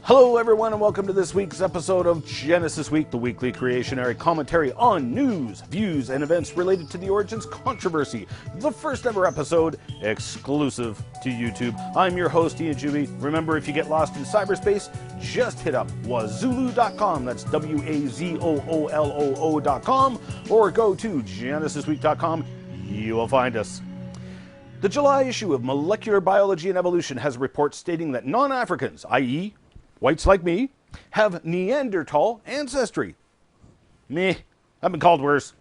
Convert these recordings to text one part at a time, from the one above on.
Hello everyone and welcome to this week's episode of Genesis Week, the weekly creationary commentary on news, views, and events related to the Origins controversy. The first ever episode exclusive to YouTube. I'm your host Ian Juby. Remember, if you get lost in cyberspace, just hit up Wazooloo.com, that's WAZOOLOO.com, or go to GenesisWeek.com. You will find us. The July issue of Molecular Biology and Evolution has reports stating that non-Africans, i.e., whites like me, have Neanderthal ancestry. Meh, I've been called worse.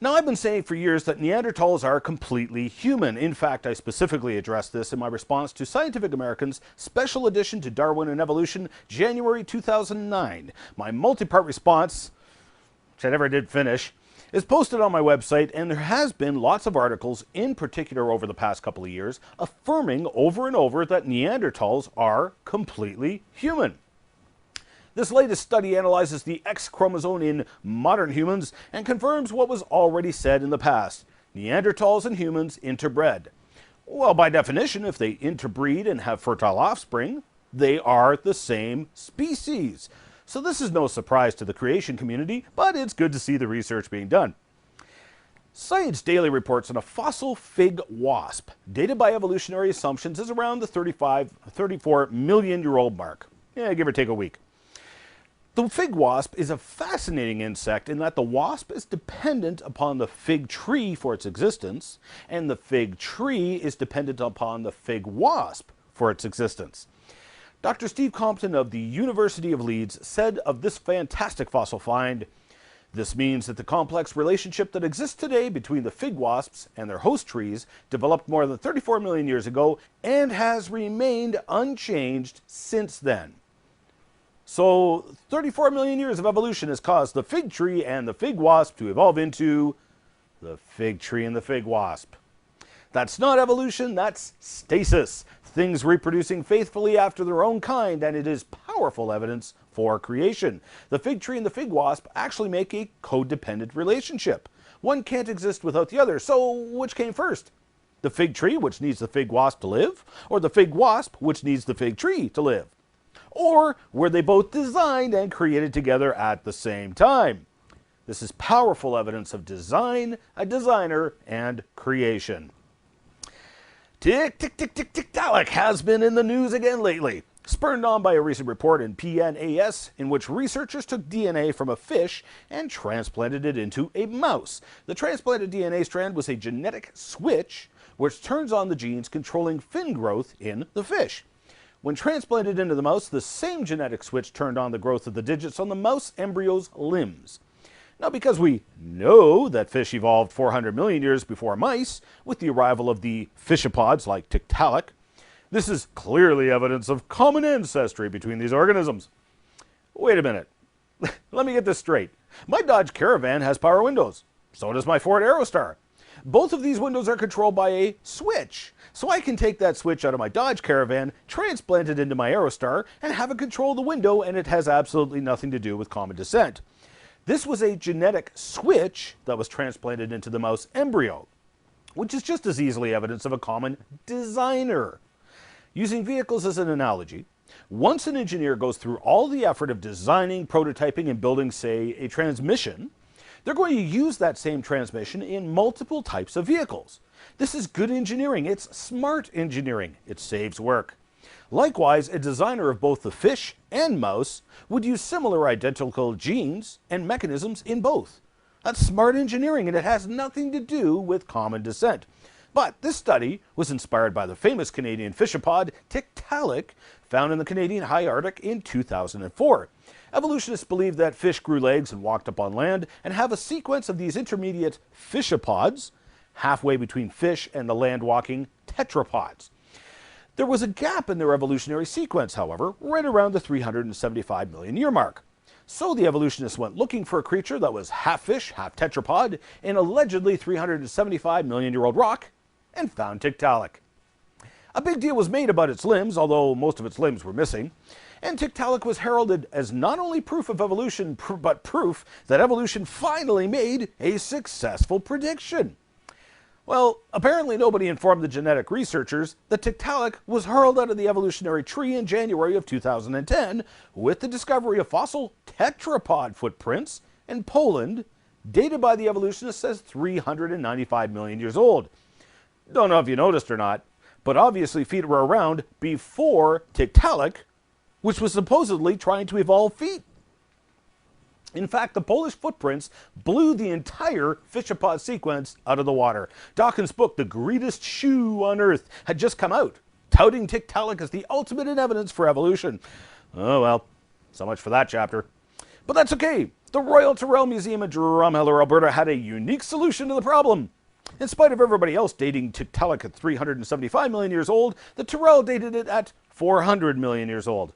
Now, I've been saying for years that Neanderthals are completely human. In fact, I specifically addressed this in my response to Scientific American's special edition to Darwin and Evolution, January 2009. My multi-part response, which I never did finish, is posted on my website, and there has been lots of articles, in particular over the past couple of years, affirming over and over that Neanderthals are completely human. This latest study analyzes the X chromosome in modern humans and confirms what was already said in the past. Neanderthals and humans interbred. Well, by definition, if they interbreed and have fertile offspring, they are the same species. So this is no surprise to the creation community, but it's good to see the research being done. Science Daily reports on a fossil fig wasp, dated by evolutionary assumptions as around the 34 million year old mark. Yeah, give or take a week. The fig wasp is a fascinating insect in that the wasp is dependent upon the fig tree for its existence, and the fig tree is dependent upon the fig wasp for its existence. Dr. Steve Compton of the University of Leeds said of this fantastic fossil find, "This means that the complex relationship that exists today between the fig wasps and their host trees developed more than 34 million years ago and has remained unchanged since then." So 34 million years of evolution has caused the fig tree and the fig wasp to evolve into the fig tree and the fig wasp. That's not evolution, that's stasis. Things reproducing faithfully after their own kind, and it is powerful evidence for creation. The fig tree and the fig wasp actually make a codependent relationship. One can't exist without the other, so which came first? The fig tree, which needs the fig wasp to live, or the fig wasp, which needs the fig tree to live? Or were they both designed and created together at the same time? This is powerful evidence of design, a designer, and creation. Tiktaalik has been in the news again lately, spurred on by a recent report in PNAS in which researchers took DNA from a fish and transplanted it into a mouse. The transplanted DNA strand was a genetic switch which turns on the genes controlling fin growth in the fish. When transplanted into the mouse, the same genetic switch turned on the growth of the digits on the mouse embryo's limbs. Now, because we know that fish evolved 400 million years before mice, with the arrival of the fishopods like Tiktaalik, this is clearly evidence of common ancestry between these organisms. Wait a minute. Let me get this straight. My Dodge Caravan has power windows. So does my Ford Aerostar. Both of these windows are controlled by a switch. So I can take that switch out of my Dodge Caravan, transplant it into my Aerostar, and have it control the window, and it has absolutely nothing to do with common descent. This was a genetic switch that was transplanted into the mouse embryo, which is just as easily evidence of a common designer. Using vehicles as an analogy, once an engineer goes through all the effort of designing, prototyping, and building, say, a transmission, they're going to use that same transmission in multiple types of vehicles. This is good engineering. It's smart engineering. It saves work. Likewise, a designer of both the fish and mouse would use similar identical genes and mechanisms in both. That's smart engineering, and it has nothing to do with common descent. But this study was inspired by the famous Canadian fishapod Tiktaalik, found in the Canadian high Arctic in 2004. Evolutionists believe that fish grew legs and walked up on land and have a sequence of these intermediate fishapods, halfway between fish and the land-walking tetrapods. There was a gap in their evolutionary sequence, however, right around the 375 million year mark. So the evolutionists went looking for a creature that was half fish, half tetrapod, in allegedly 375 million year old rock, and found Tiktaalik. A big deal was made about its limbs, although most of its limbs were missing, and Tiktaalik was heralded as not only proof of evolution, but proof that evolution finally made a successful prediction. Well, apparently nobody informed the genetic researchers that Tiktaalik was hurled out of the evolutionary tree in January of 2010 with the discovery of fossil tetrapod footprints in Poland, dated by the evolutionists as 395 million years old. Don't know if you noticed or not, but obviously feet were around before Tiktaalik, which was supposedly trying to evolve feet. In fact, the Polish footprints blew the entire fishapod sequence out of the water. Dawkins' book, The Greatest Shoe on Earth, had just come out, touting Tiktaalik as the ultimate in evidence for evolution. Oh well, so much for that chapter. But that's okay. The Royal Tyrrell Museum in Drumheller, Alberta had a unique solution to the problem. In spite of everybody else dating Tiktaalik at 375 million years old, the Tyrrell dated it at 400 million years old.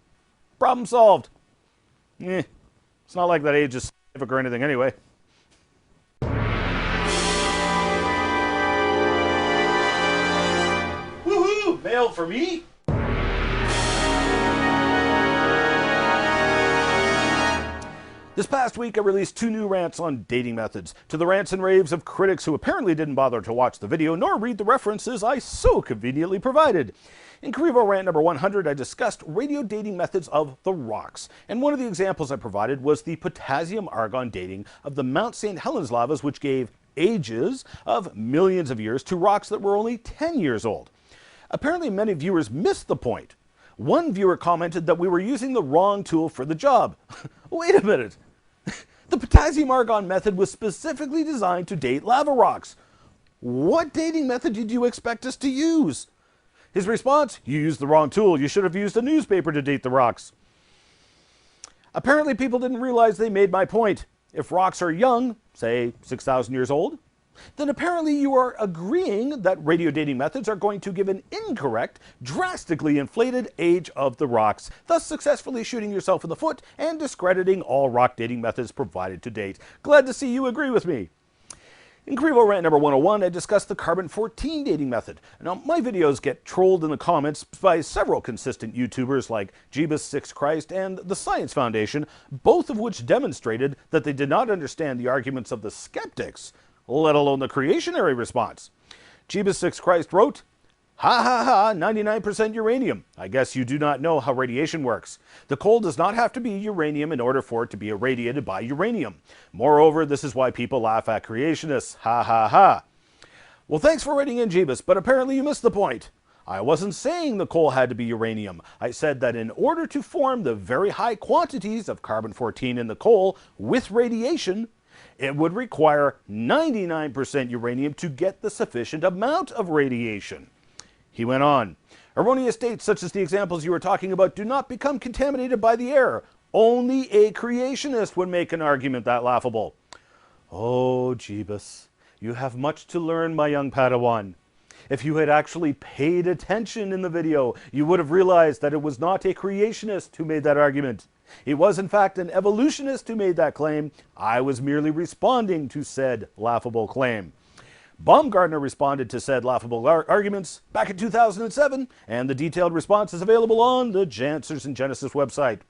Problem solved. It's not like that age is scientific or anything anyway. Woohoo! Mail for me? This past week, I released 2 new rants on dating methods. To the rants and raves of critics who apparently didn't bother to watch the video nor read the references I so conveniently provided. In Karivo rant number 100, I discussed radio dating methods of the rocks, and one of the examples I provided was the potassium-argon dating of the Mount St. Helens lavas, which gave ages of millions of years to rocks that were only 10 years old. Apparently, many viewers missed the point. One viewer commented that we were using the wrong tool for the job. Wait a minute. The potassium-argon method was specifically designed to date lava rocks. What dating method did you expect us to use? His response, you used the wrong tool. You should have used a newspaper to date the rocks. Apparently people didn't realize they made my point. If rocks are young, say 6,000 years old, then apparently you are agreeing that radio dating methods are going to give an incorrect, drastically inflated age of the rocks, thus successfully shooting yourself in the foot and discrediting all rock dating methods provided to date. Glad to see you agree with me. In Karivo rant number 101, I discussed the carbon-14 dating method. Now, my videos get trolled in the comments by several consistent YouTubers like Jeebus6Christ and the Science Foundation, both of which demonstrated that they did not understand the arguments of the skeptics, let alone the creationary response. Jeebus6Christ wrote, "Ha ha ha, 99% uranium. I guess you do not know how radiation works. The coal does not have to be uranium in order for it to be irradiated by uranium. Moreover, this is why people laugh at creationists. Ha ha ha." Well, thanks for writing in, Jeebus, but apparently you missed the point. I wasn't saying the coal had to be uranium. I said that in order to form the very high quantities of carbon-14 in the coal with radiation, it would require 99% uranium to get the sufficient amount of radiation. He went on, erroneous dates such as the examples you were talking about do not become contaminated by the air. Only a creationist would make an argument that laughable. Oh, Jeebus, you have much to learn, my young Padawan. If you had actually paid attention in the video, you would have realized that it was not a creationist who made that argument. It was, in fact, an evolutionist who made that claim. I was merely responding to said laughable claim. Baumgartner responded to said laughable arguments back in 2007, and the detailed response is available on the Answers in Genesis website.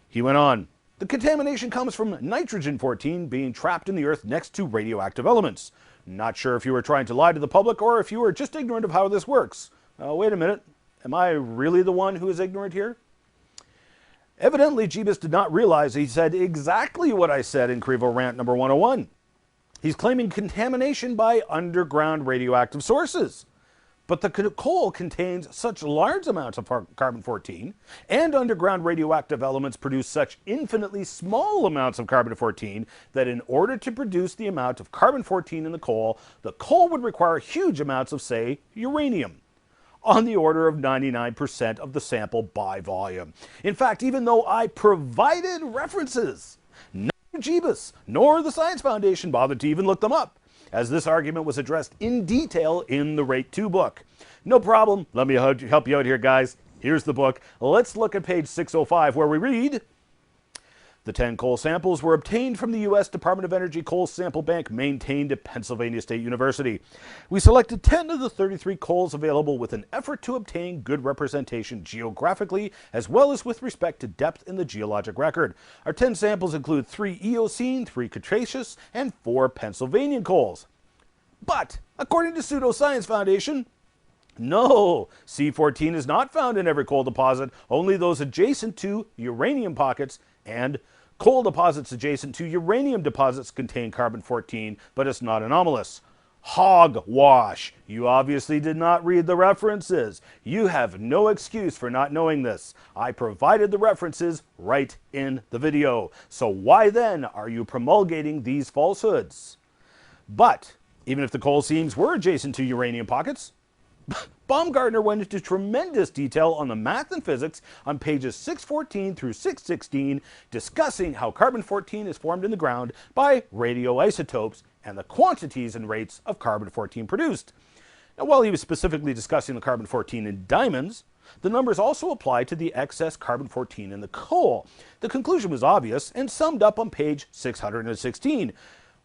He went on, the contamination comes from nitrogen-14 being trapped in the earth next to radioactive elements. Not sure if you were trying to lie to the public or if you were just ignorant of how this works. Wait a minute, am I really the one who is ignorant here? Evidently, Jeebus did not realize he said exactly what I said in Karivo rant number 101. He's claiming contamination by underground radioactive sources. But the coal contains such large amounts of carbon-14, and underground radioactive elements produce such infinitely small amounts of carbon-14 that in order to produce the amount of carbon-14 in the coal would require huge amounts of, say, uranium, on the order of 99% of the sample by volume. In fact, even though I provided references, Jeebus nor the Science Foundation bothered to even look them up, as this argument was addressed in detail in the Rate 2 book. No problem, let me help you out here, guys. Here's the book. Let's look at page 605 where we read, the 10 coal samples were obtained from the U.S. Department of Energy Coal Sample Bank maintained at Pennsylvania State University. We selected 10 of the 33 coals available with an effort to obtain good representation geographically as well as with respect to depth in the geologic record. Our 10 samples include 3 Eocene, 3 Cretaceous, and 4 Pennsylvanian coals. But according to Pseudoscience Foundation, no, C14 is not found in every coal deposit, only those adjacent to uranium pockets, and coal deposits adjacent to uranium deposits contain carbon-14, but it's not anomalous. Hogwash. You obviously did not read the references. You have no excuse for not knowing this. I provided the references right in the video. So why then are you promulgating these falsehoods? But even if the coal seams were adjacent to uranium pockets, Baumgartner went into tremendous detail on the math and physics on pages 614 through 616, discussing how carbon-14 is formed in the ground by radioisotopes and the quantities and rates of carbon-14 produced. Now, while he was specifically discussing the carbon-14 in diamonds, the numbers also apply to the excess carbon-14 in the coal. The conclusion was obvious and summed up on page 616.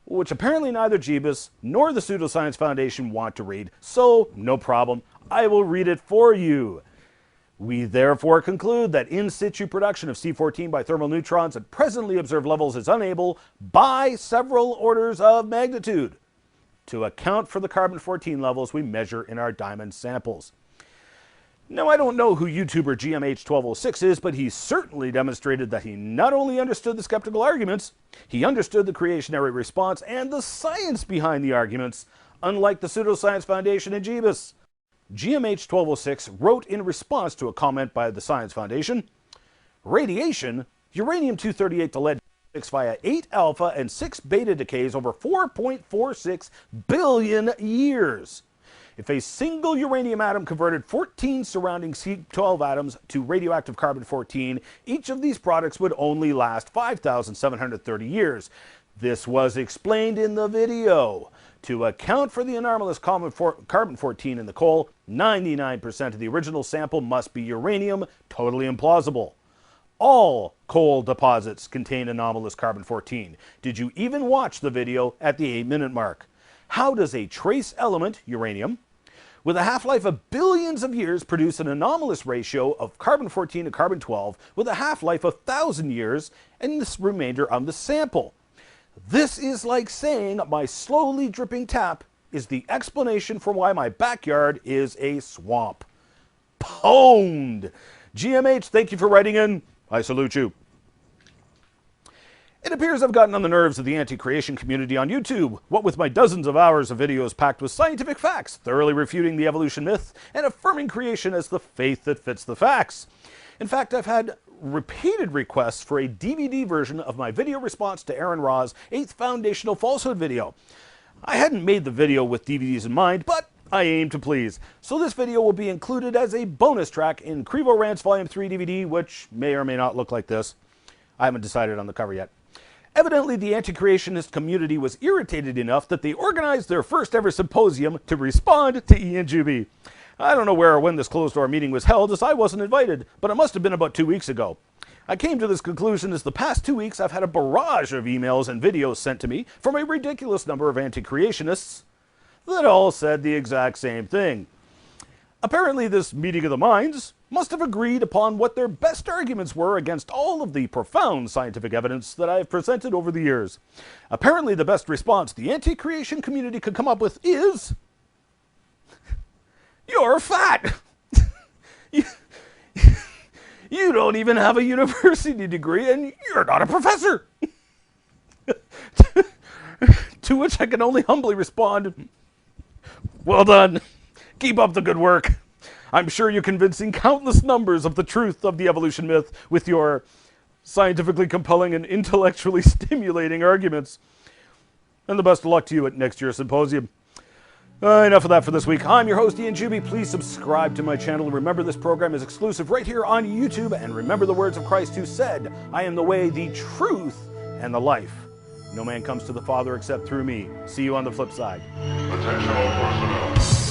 Which apparently neither Jeebus nor the Pseudoscience Foundation want to read, so no problem, I will read it for you. We therefore conclude that in situ production of C14 by thermal neutrons at presently observed levels is unable, by several orders of magnitude, to account for the carbon-14 levels we measure in our diamond samples. Now, I don't know who YouTuber GMH1206 is, but he certainly demonstrated that he not only understood the skeptical arguments, he understood the creationary response and the science behind the arguments, unlike the Pseudoscience Foundation and Jeebus. GMH1206 wrote in response to a comment by the Science Foundation, radiation, uranium-238 to lead-6 via 8 alpha and 6 beta decays over 4.46 billion years. If a single uranium atom converted 14 surrounding C12 atoms to radioactive carbon-14, each of these products would only last 5,730 years. This was explained in the video. To account for the anomalous carbon-14 in the coal, 99% of the original sample must be uranium, totally implausible. All coal deposits contain anomalous carbon-14. Did you even watch the video at the 8-minute mark? How does a trace element, uranium, with a half-life of billions of years produce an anomalous ratio of carbon-14 to carbon-12 with a half-life of 1,000 years and the remainder of the sample? This is like saying my slowly dripping tap is the explanation for why my backyard is a swamp. Pwned! GMH, thank you for writing in. I salute you. It appears I've gotten on the nerves of the anti-creation community on YouTube, what with my dozens of hours of videos packed with scientific facts, thoroughly refuting the evolution myth, and affirming creation as the faith that fits the facts. In fact, I've had repeated requests for a DVD version of my video response to Aaron Ra's 8th Foundational Falsehood video. I hadn't made the video with DVDs in mind, but I aim to please. So this video will be included as a bonus track in Crevo Rants Volume 3 DVD, which may or may not look like this. I haven't decided on the cover yet. Evidently, the anti-creationist community was irritated enough that they organized their first ever symposium to respond to Ian Juby. I don't know where or when this closed-door meeting was held, as I wasn't invited, but it must have been about 2 weeks ago. I came to this conclusion as the past 2 weeks I've had a barrage of emails and videos sent to me from a ridiculous number of anti-creationists that all said the exact same thing. Apparently, this meeting of the minds must have agreed upon what their best arguments were against all of the profound scientific evidence that I have presented over the years. Apparently, the best response the anti-creation community could come up with is, you're fat! You don't even have a university degree and you're not a professor! To which I can only humbly respond, well done. Keep up the good work. I'm sure you're convincing countless numbers of the truth of the evolution myth with your scientifically compelling and intellectually stimulating arguments. And the best of luck to you at next year's symposium. Enough of that for this week. I'm your host, Ian Juby. Please subscribe to my channel. Remember, this program is exclusive right here on YouTube. And remember the words of Christ who said, I am the way, the truth, and the life. No man comes to the Father except through me. See you on the flip side. Attention all personnel.